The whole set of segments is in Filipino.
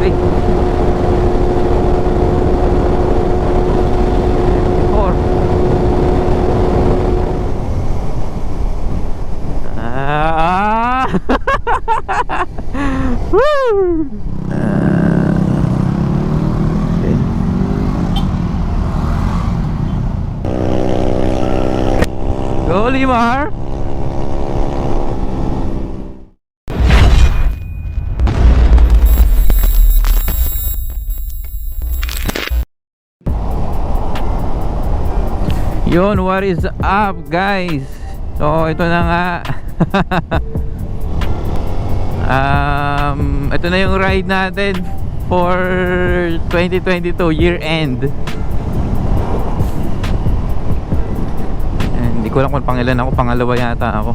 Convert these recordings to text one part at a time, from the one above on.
3 4 Woo! Okay. Go, Limar! Yun, what is up guys? So ito na nga. Ito na yung ride natin for 2022 year end. Hindi ko alam kung pangilan ako, pangalawa yata ako.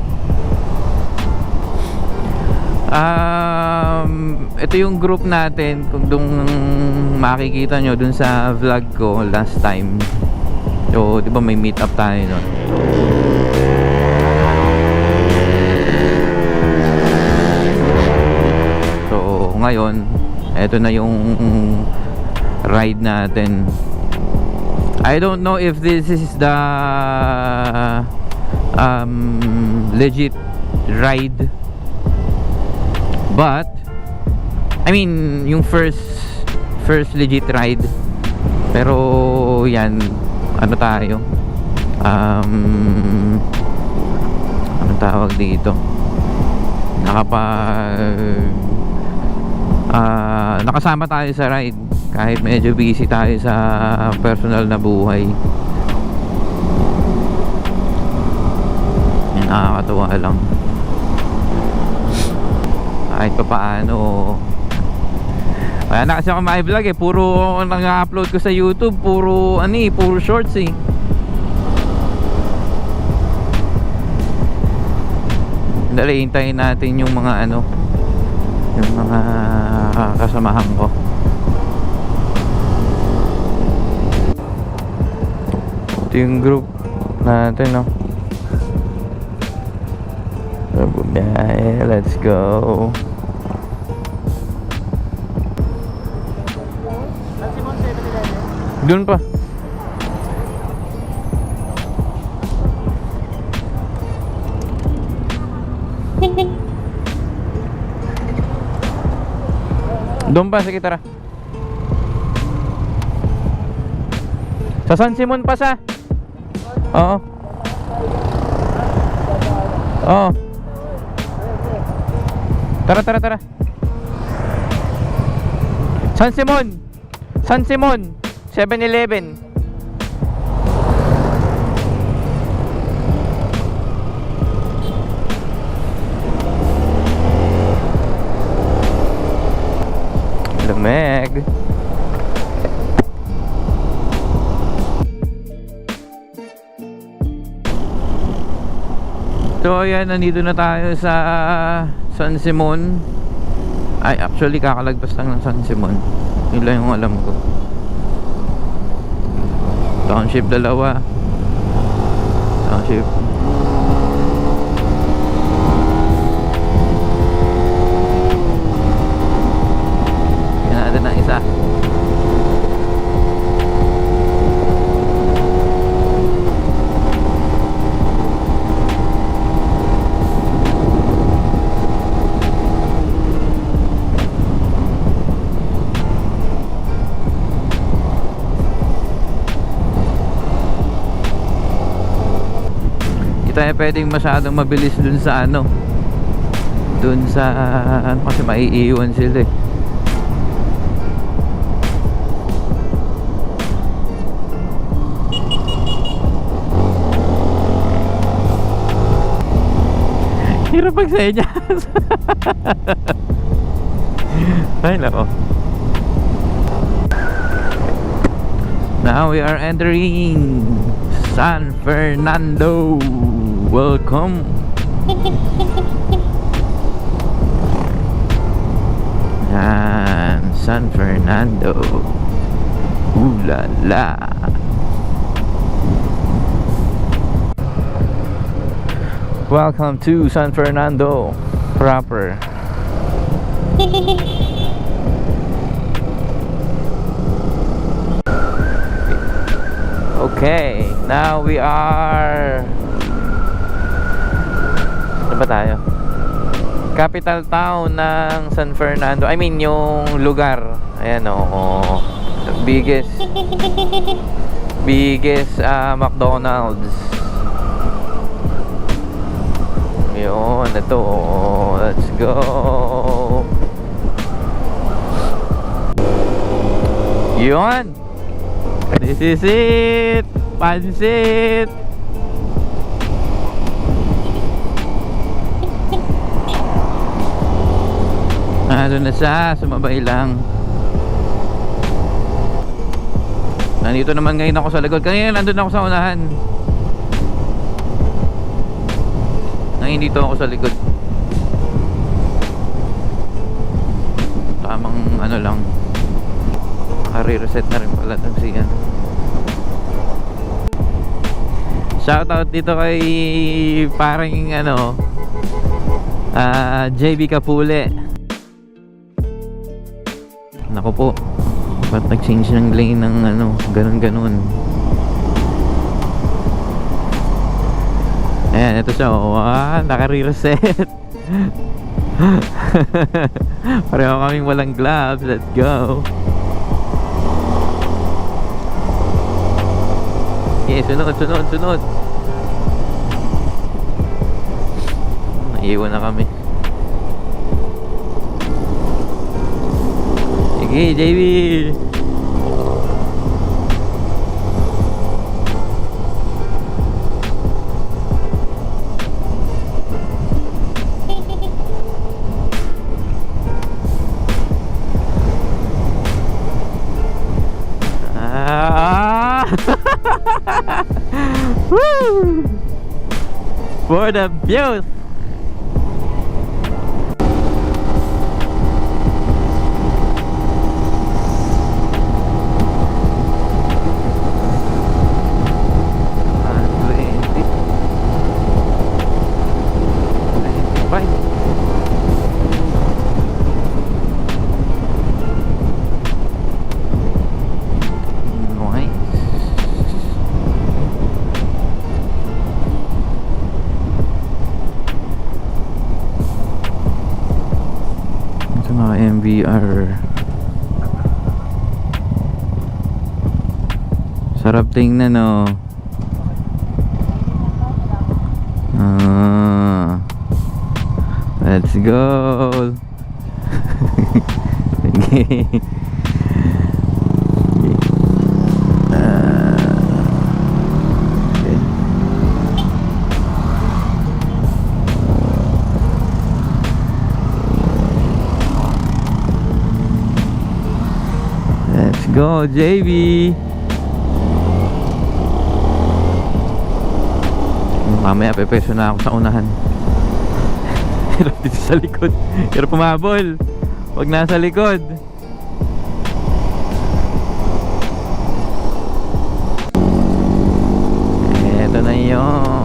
Ito yung group natin, kung dung makikita nyo dun sa vlog ko last time. So, di ba may meet up tayo nun? So, ngayon, eto na yung ride natin. I don't know if this is the legit ride, but I mean, yung first legit ride. Pero, yan, ano tayo, ano tawag dito, nakasama tayo sa ride kahit medyo busy tayo sa personal na buhay. Yan, nakakatuwa lang kahit pa paano. Kaya na kasi ako ma-vlog eh, puro nang-upload ko sa YouTube, puro puro shorts eh. Dali, hintayin natin yung mga yung mga kasamahan ko. Ito yung group natin, no? So, bumiyahe, let's go. Doon pa. Doon pa, sige tara. Sa San Simon pa sa? Oo. Oo. Tara, tara, tara. San Simon. San Simon 7-Eleven. Lamig. So ayan, nandito na tayo sa San Simon. Ay, actually kakalagpas lang ng San Simon. Yun lang yung alam ko. Township 2. Township. Yan natin ang isa. Hindi tayo pwedeng masyadong mabilis dun sa dun sa kasi maiiwan sila eh. Hirap magsenyas. Ay nako. Now we are entering San Fernando. Welcome. Yan, San Fernando. Ooh la la. Welcome to San Fernando proper. Now we are... Saan ba tayo? Capital town ng San Fernando. I mean, yung lugar. Ayan o. Biggest McDonald's. Yun, ito. Let's go. Yun. This is it. Pansit. Doon na siya, sumabay lang. Nandito naman ngayon ako sa likod. Kanina nandun ako sa unahan. Ngayon dito ako sa likod. Tamang ano lang, naka-reset na rin pala ng siya. Shoutout dito kay parang ano, JB Kapule. Naku po, ba't nag-change ng lane ng ano, ganun-ganun. Ayan, ito siya. Naka-reset. Pareho kaming walang gloves. Let's go. Okay, sunod. Naiiwan na kami. Sige, JB. Woo! For the views. MVR. Sarap tingnan, no. Let's go. Okay. Let's go, JB. Mamaya pepeso na ako sa unahan. Hirap dito sa likod. Hirap pumabol pag nasa likod. Eto na yun.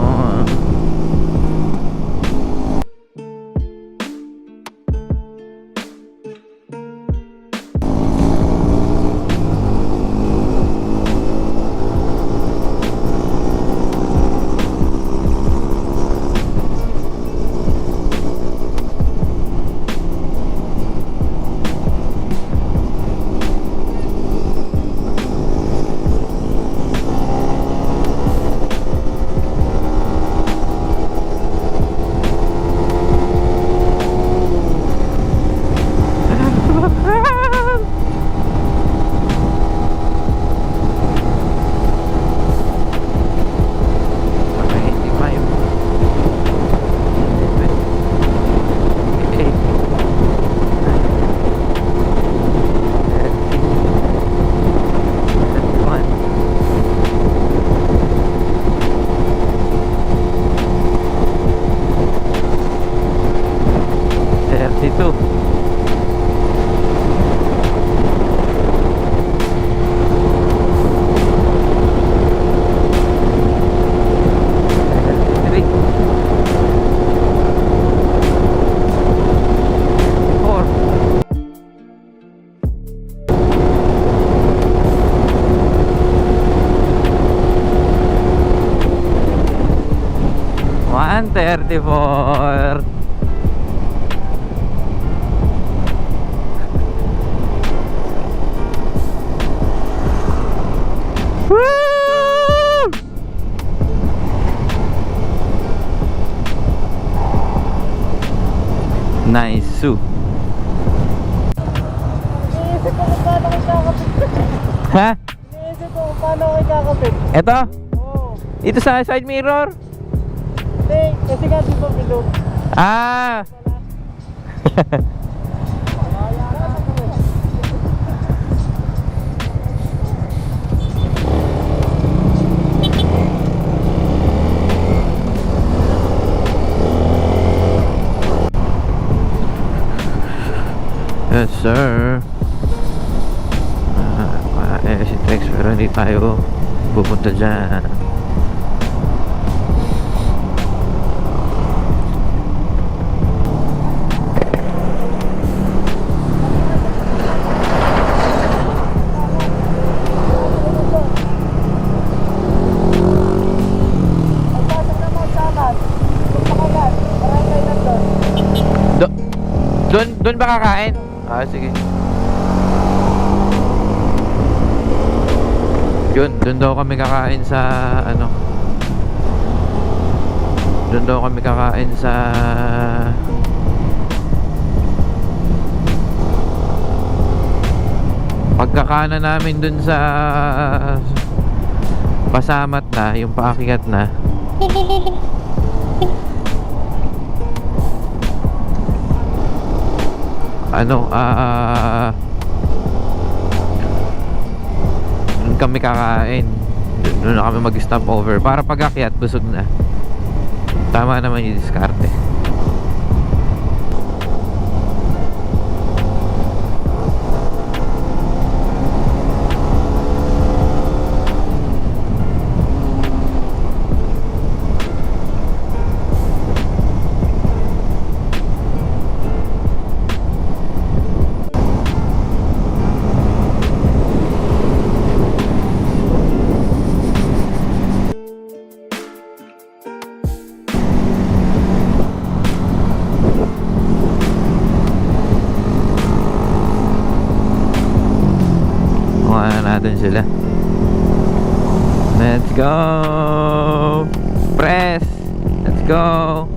134. Woo! Nice, Su. Iniisip ko kung paano ko kakapit. Ha? Iniisip ko kung paano ko kakapit. Ito? Oo. Ito sa side mirror? Hindi, kasi nga di ba bilog? Ah! Yes, sir. Si Tex, pero hindi tayo pupunta dyan. Pagpasok naman sa akin. Pagpakagat. Barangay lang doon. Doon ba kakain? Ah, sige. Doon daw kami kakain sa ano. Doon daw kami kakain sa pagkakanan namin doon sa pasamat na, yung paakyat na. Ano, doon kami kakain. Doon na kami mag-stop over para pag-akyat busog na. Tama naman yung diskarte. Natin sila. Let's go, press. Let's go.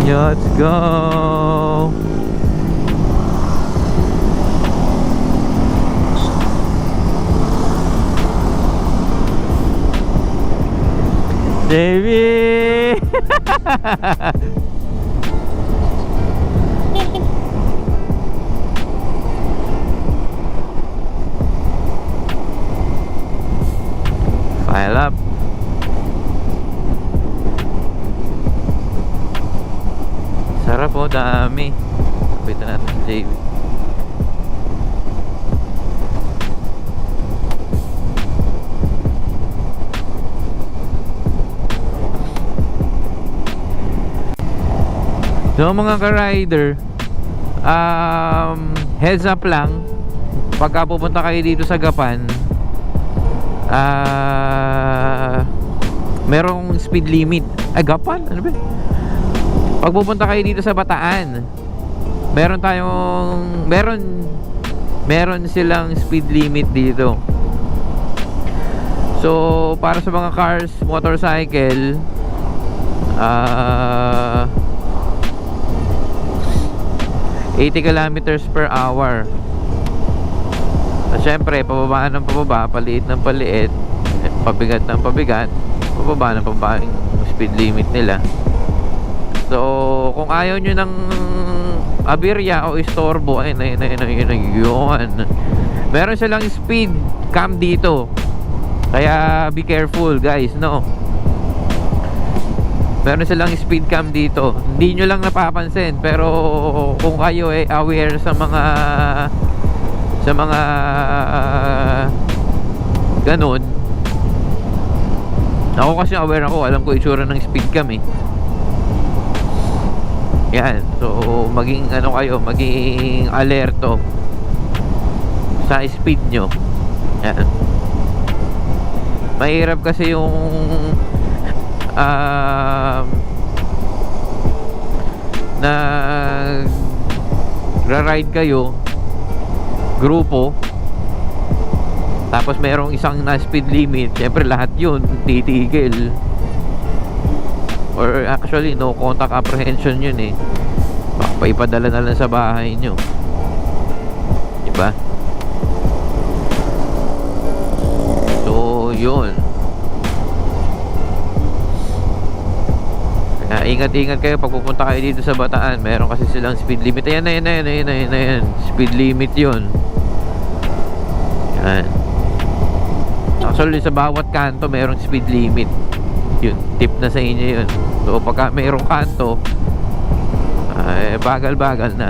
Let's go. Davey. File up. Sarap po, dami. Kapitan natin si JV. So mga ka-rider, heads up lang, pagka pupunta kayo dito sa Gapan, merong speed limit. Gapan? Ano ba? Pag pupunta kayo dito sa Bataan, meron silang speed limit dito. So para sa mga cars, motorcycle, 80 kilometers per hour. At syempre, pababa ng pababa, paliit ng paliit, pabigat ng pabigat, pababa ng pababa yung speed limit nila. So, kung ayaw nyo ng aberya o istorbo, ayun. Meron silang speed cam dito. Kaya, be careful guys, no? Meron silang speed cam dito. Hindi nyo lang napapansin, pero kung kayo ay aware sa mga ganun. Ako kasi aware ako, alam ko itsura ng speed cam eh. Yan, so maging maging alerto sa speed nyo. Yan. Mahirap kasi yung na ride kayo grupo, tapos merong isang na speed limit, syempre lahat yun titigil, or actually no contact apprehension yun eh, baka paipadala na lang sa bahay nyo, diba? So yun, ingat-ingat kayo pag pupunta kayo dito sa Bataan. Meron kasi silang speed limit. Ayan. Speed limit yun. Yan. Actually sa bawat kanto merong speed limit. Yun, tip na sa inyo yun. So pagka merong kanto, bagal-bagal na.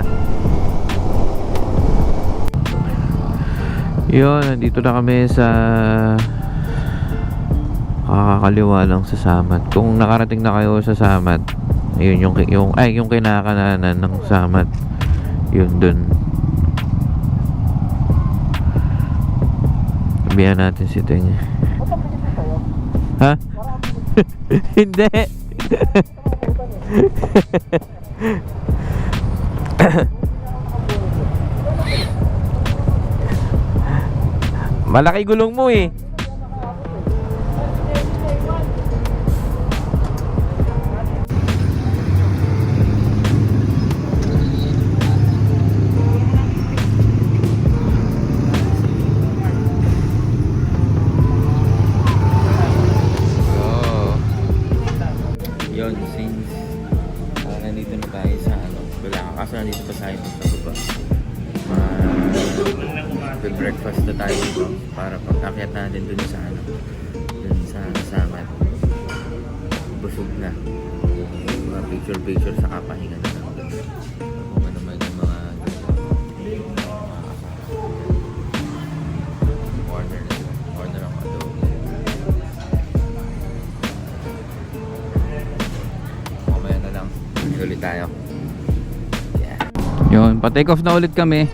Yun, nandito na kami sa kakaliwa lang sa Samad. Kung nakarating na kayo sa Samad, ayun yung kinakananan ng Samad. Yun dun. Sabihan natin si Teng. Ha? Hindi. Malaki gulong mo eh. Yun, since nandito na tayo sa kaso nandito pa tayo sa baba, breakfast na tayo dito para pag-akyat natin dun sa Samad, busog na, mga picture sa kapahinga na lang kung ano man yung mga order ako adobo. Ulit tayo. Yeah. Yun, pa-take off na ulit kami.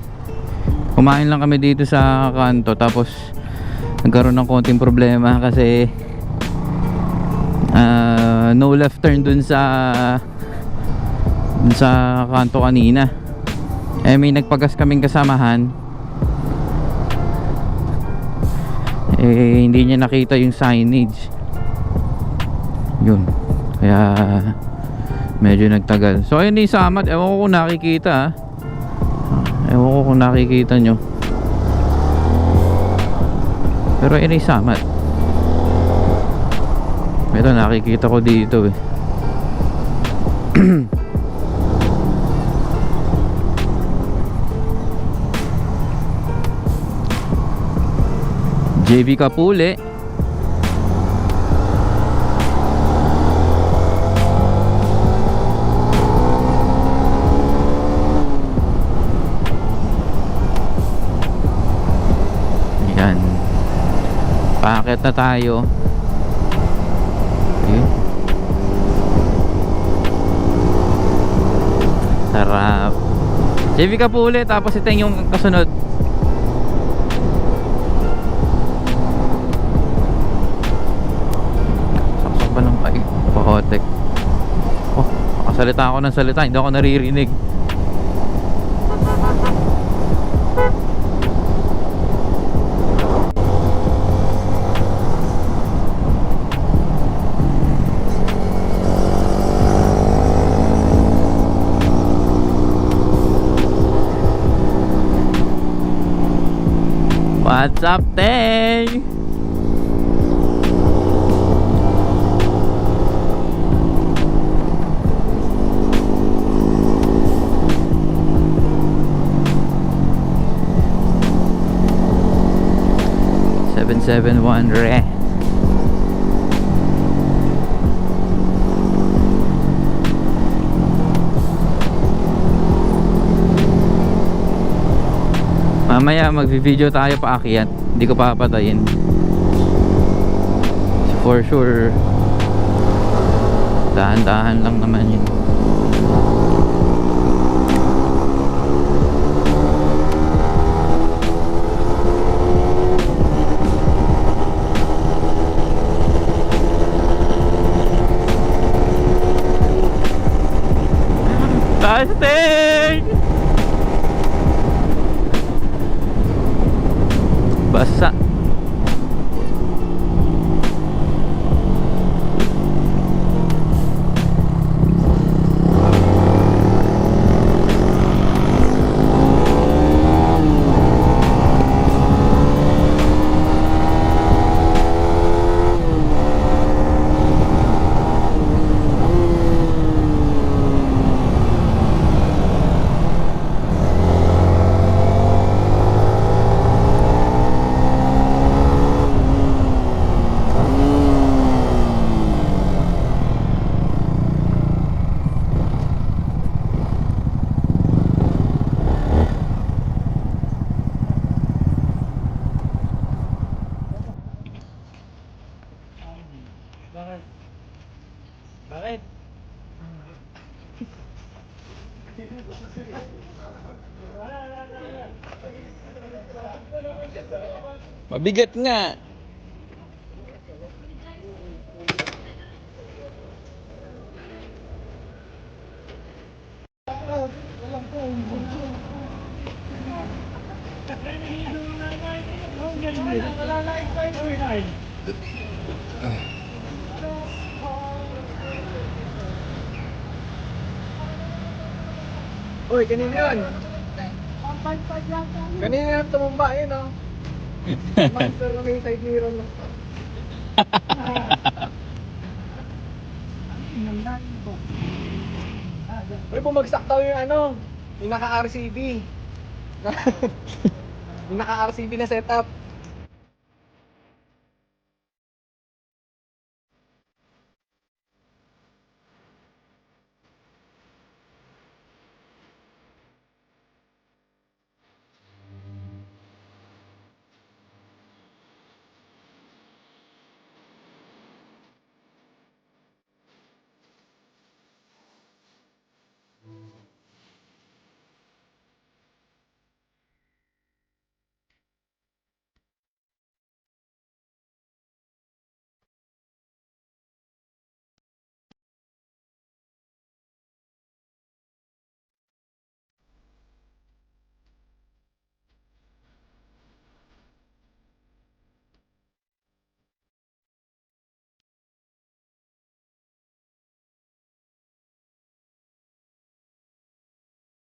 Kumain lang kami dito sa kanto, tapos nagkaroon ng konting problema kasi no left turn dun sa kanto kanina. May nagpagas kaming kasamahan. Hindi niya nakita yung signage. Yun. Kaya medyo nagtagal. So ayun yung Samad. Ewan ko kung nakikita ewan ko kung nakikita nyo, pero ayun yung Samad. Ito nakikita ko dito eh. JV Kapule. Paakit na tayo. Ayun. Sarap. JV Kapule, tapos ito yung kasunod. Saksak ba ng pahotek? Oh, makasalita ako ng salita, hindi ako naririnig. What's up, Teng? $771 re. Mamaya mag-video tayo paakyat. Hindi ko papatayin. For sure. Dahan-dahan lang naman yun. Mabigat nga. Uy, kanina yun. Kanina yung tumumba yun, oh. Master na may side mirror lang. Uy, bumagsak daw yung ano, yung naka-RCB. Yung naka-RCB na setup.